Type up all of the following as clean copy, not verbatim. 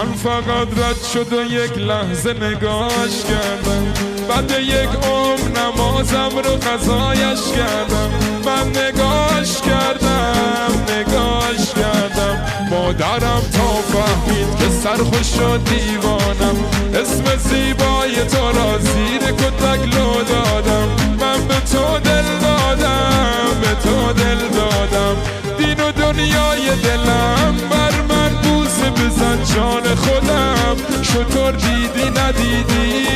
من فقط رد شد و یک لحظه نگاش کردم، بعد یک عمر نمازم رو قضایش کردم. من نگاش کردم مادرم تا فهمید که سرخوش و دیوانم، اسم زیبای تو را زیر کتک لو دادم. من به تو دل دادم دین و دنیای دلم بر من بوسه بزن جان خودم، شطور دیدی ندیدی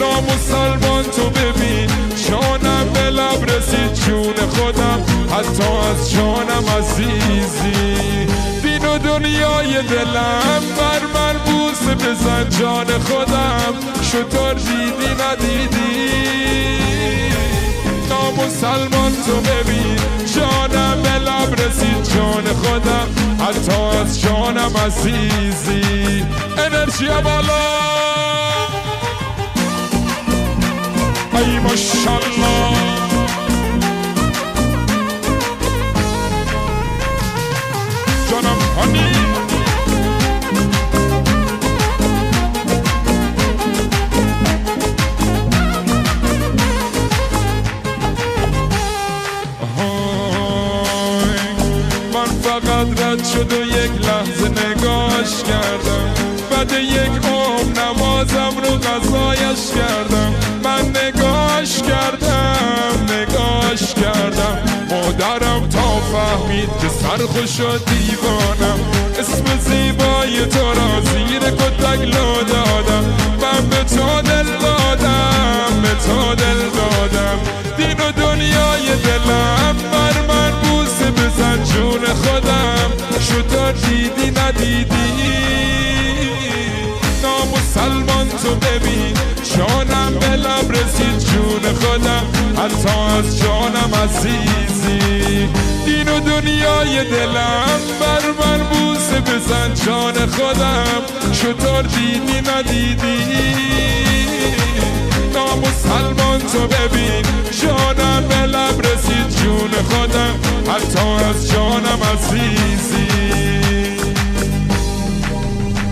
نامسلمان تو ببین جانم به لب رسید جون خودم، حتی از جانم عزیزی. دین و دنیای دلم بر من بوسه بزن جان خودم، شطور دیدی ندیدی نامسلمان تو ببین جانم به لب رسید جان خودم، حتی از جانم عزیزی. انرژی بالا ای ماشالله. جانم هانی من فقط رد شد و یک لحظه نگاش کردم، بعد یک عمر نمازم رو قضایش کردم. من نگاش کردم مادرم تا فهمید که سرخوش و دیوانم، اسم زیبای تو را زیر کتک لو دادم. من به تو دل دادم دین و دنیای دلم بر من بوسه بزن جون خودم، شطور دیدی ندیدی نامسلمان تو ببین جانم به لب رسید جون خودم، حتی از جانم عزیزی. دین و دنیای دلم بر من بوسه بزن جان خودم، شطور دیدی ندیدی نامسلمان تو ببین جانم به لب رسید جون خودم، حتی از جانم عزیزی.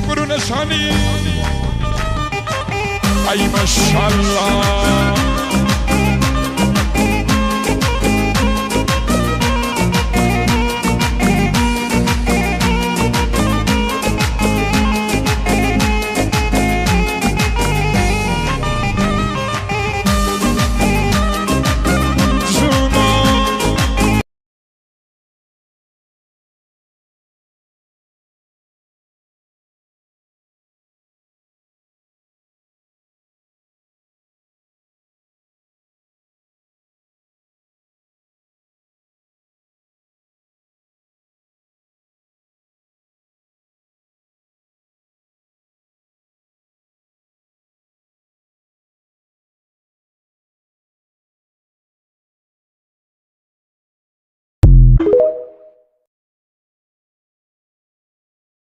برو نشانی ای ماشالله.